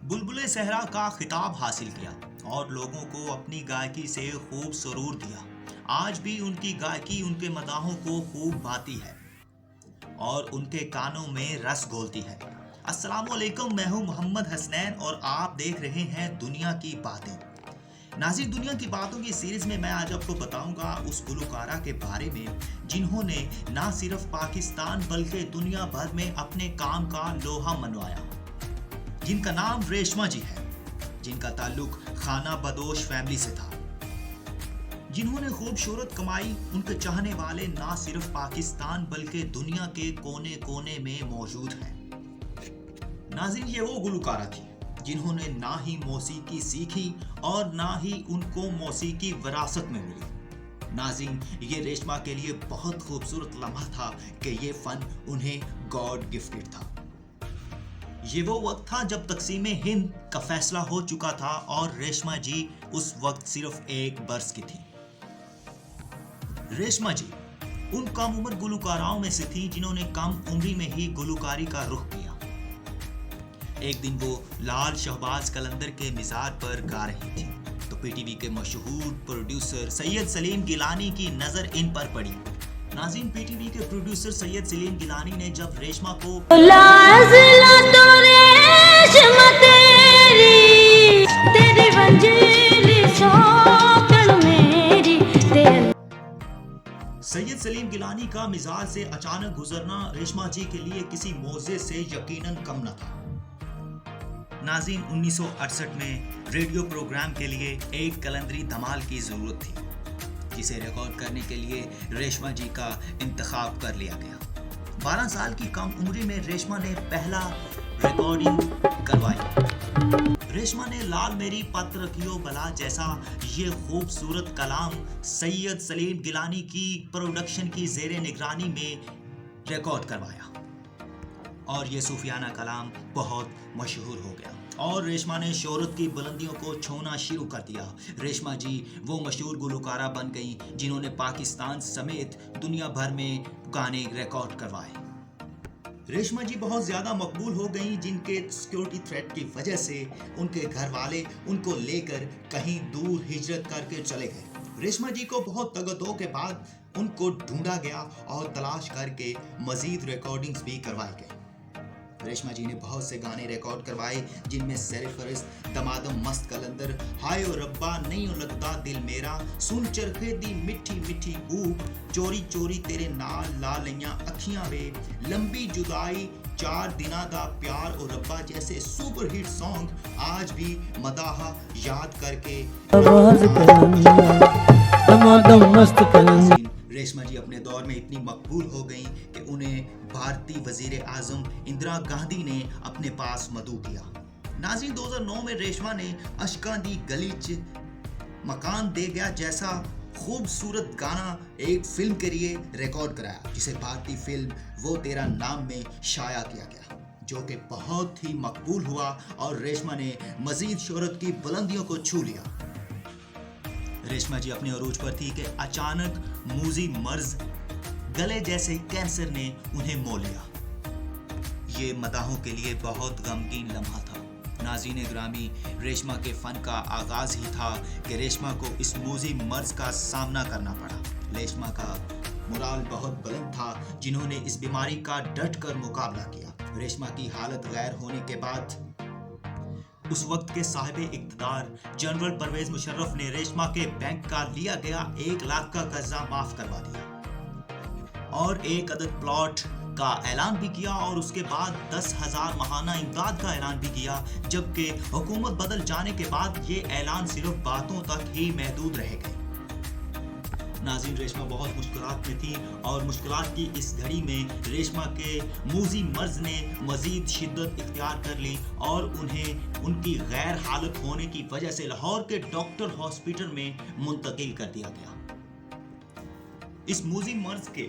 बुलबुले सहरा का खिताब हासिल किया और लोगों को अपनी गायकी से खूब सुरूर दिया। आज भी उनकी गायकी उनके मदाहों को खूब भाती है और उनके कानों में रस घोलती है। अस्सलामुअलैकुम, मैं हूं मोहम्मद हसनैन और आप देख रहे हैं दुनिया की बातें। नाज़रीन, दुनिया की बातों की सीरीज में मैं आज आपको बताऊंगा उस गुलकारा के बारे में जिन्होंने ना सिर्फ पाकिस्तान बल्कि दुनिया भर में अपने काम का लोहा मनवाया, जिनका नाम रेशमा जी है, जिनका ताल्लुक खाना बदोश फैमिली से था, जिन्होंने खूब शोहरत कमाई। उनके चाहने वाले ना सिर्फ पाकिस्तान बल्कि दुनिया के कोने कोने में मौजूद हैं। नाज़रीन, ये वो गुलकारा थी जिन्होंने ना ही मौसीकी सीखी और ना ही उनको मौसीकी विरासत में मिली। नाज़रीन, ये रेशमा के लिए बहुत खूबसूरत लम्हा था कि ये फन उन्हें गॉड गिफ्टेड था। ये वो वक्त था जब तकसीम हिंद का फैसला हो चुका था और रेशमा जी उस वक्त सिर्फ 1 बरस की थी। रेशमा जी उन कम उम्र गुलकाराओं में से थी जिन्होंने कम उम्री में ही गुलकारी का रुख किया। एक दिन वो लाल शहबाज कलंदर के मिज़ाज पर गा रही थी तो पीटीवी के मशहूर प्रोड्यूसर सैयद सलीम गिलानी की नजर इन पर पड़ी। नाज़रीन, पीटीवी के प्रोड्यूसर सैयद सलीम गिलानी ने जब रेशमा को सैयद सलीम गिलानी का मिजाज से अचानक गुजरना रेशमा जी के लिए किसी मौजे से यकीनन कम न था। नाज़रीन, 1968 में रेडियो प्रोग्राम के लिए एक कलंदरी धमाल की जरूरत थी, जिसे रिकॉर्ड करने के लिए रेशमा जी का इंतखाब कर लिया गया। 12 साल की कम उम्री में रेशमा ने पहला रिकॉर्डिंग करवाई। रेशमा ने लाल मेरी पत रखियो बला जैसा ये खूबसूरत कलाम सैयद सलीम गिलानी की प्रोडक्शन की जेरे निगरानी में रिकॉर्ड करवाया और ये सूफियाना कलाम बहुत मशहूर हो गया और रेशमा ने शोहरत की बुलंदियों को छूना शुरू कर दिया। रेशमा जी वो मशहूर गुलकारा बन गई जिन्होंने पाकिस्तान समेत दुनिया भर में गाने रिकॉर्ड करवाए। रेशमा जी बहुत ज़्यादा मकबूल हो गई, जिनके सिक्योरिटी थ्रेट की वजह से उनके घर वाले उनको लेकर कहीं दूर हिजरत करके चले गए। रेशमा जी को बहुत तगदो के बाद उनको ढूंढा गया और तलाश करके मजीद रिकॉर्डिंग्स भी करवाई गई। रेशमा जी ने बहुत से गाने रिकॉर्ड करवाए, जिनमें सरफरिस्त, दमादम मस्त कलंदर, हाय ओ रब्बा नहीं ओ लगदा दिल मेरा, सुन चरखे दी मिठी मिठी ऊप, चोरी चोरी तेरे नाल ला लइयां अखियां वे, लंबी जुदाई, 4 दिना दा प्यार ओ रब्बा जैसे सुपर हिट सॉन्ग आज भी मदाहा याद करके रेशमा जी अपने दौर में इतनी मकबूल हो गई कि उन्हें भारतीय वजीर आजम इंदिरा गांधी ने अपने पास मदऊ किया। नाज़रीन, 2009 में रेशमा ने अशका दी गली च मकान दे गया जैसा खूबसूरत गाना एक फिल्म के लिए रिकॉर्ड कराया, जिसे भारतीय फिल्म वो तेरा नाम में शाया किया गया, जो कि बहुत ही मकबूल हुआ और रेशमा ने मजीद शोहरत की बुलंदियों को छू लिया। रेशमा जी अपने अरूज पर थी कि अचानक मूजी मर्ज गले जैसे कैंसर ने उन्हें मोह लिया। ये मदाहों के लिए बहुत गमगीन लम्हा था। नाज़रीन ग्रामी, रेशमा के फन का आगाज ही था कि रेशमा को इस मूजी मर्ज का सामना करना पड़ा। रेशमा का मोराल बहुत बुलंद था, जिन्होंने इस बीमारी का डट कर मुकाबला किया। रेशमा की हालत गैर होने के बाद उस वक्त के साहिब इक़्तिदार जनरल परवेज मुशर्रफ ने रेशमा के बैंक का लिया गया 1 लाख का कर्जा माफ करवा दिया और 1 अदद प्लॉट का ऐलान भी किया और उसके बाद 10,000 माहाना इमदाद का ऐलान भी किया, जबकि हुकूमत बदल जाने के बाद ये ऐलान सिर्फ बातों तक ही महदूद रह गए। नाज़रीन, रेशमा बहुत मुश्किलात में थी और मुश्किलात की इस घड़ी में रेशमा के मूजी मर्ज ने मजीद शिद्दत इख्तियार कर ली और उन्हें उनकी गैर हालत होने की वजह से लाहौर के डॉक्टर हॉस्पिटल में मुंतकिल कर दिया गया। इस मूजी मर्ज के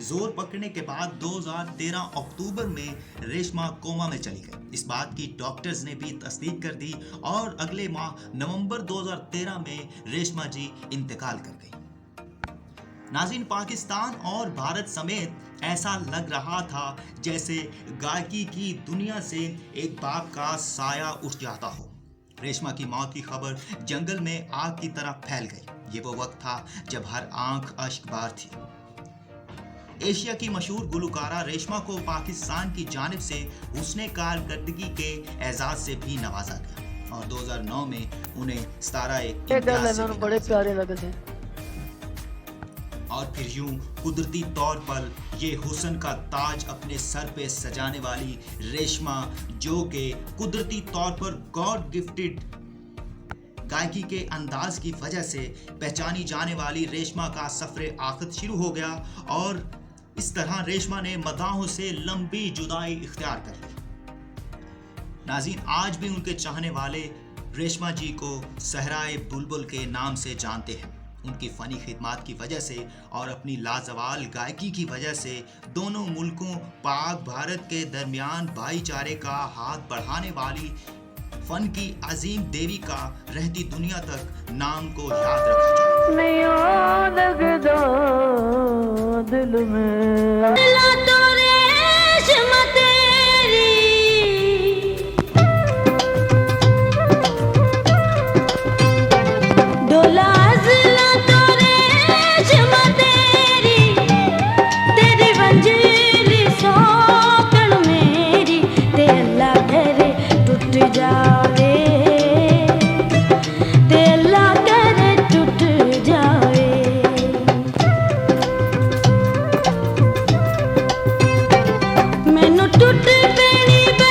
जोर पकड़ने के बाद 2013 अक्टूबर में रेशमा कोमा में चली गई। इस बात की डॉक्टर्स ने भी तस्दीक कर दी और अगले माह नवंबर 2013 में रेशमा जी इंतकाल कर गई। नाज़रीन, पाकिस्तान और भारत समेत ऐसा लग रहा था जैसे गायकी की दुनिया से एक बाप का साया उठ जाता हो। रेशमा की मौत की खबर जंगल में आग की तरह फैल गई। ये वो वक्त था जब हर आंख अश्कबार थी। एशिया की मशहूर गुलकारा रेशमा को पाकिस्तान की जानिब से हुस्ने कारकर्दगी के एजाज से भी नवाजा गया और 2009 में उन्हें सितारा इम्तियाज से भी बड़े नवाजा प्यारे लगे थे। और फिर यूं कुदरती तौर पर ये हुस्न का ताज अपने सर पे सजाने वाली रेशमा, जो के कुदरती तौर पर गॉड गिफ्टेड गायकी के अंदाज की वजह से पहचानी जाने वाली रेशमा का सफर आखिर शुरू हो गया और इस तरह रेशमा ने मदाहों से लंबी जुदाई इख्तियार कर ली। नाज़रीन, आज भी उनके चाहने वाले रेशमा जी को सहराए बुलबुल के नाम से जानते हैं। उनकी फ़नी खिदमात की वजह से और अपनी लाजवाल गायकी की वजह से दोनों मुल्कों पाक भारत के दरमियान भाईचारे का हाथ बढ़ाने वाली फन की अजीम देवी का रहती दुनिया तक नाम को याद रखा जाएगा। नहीं लगदा दिल में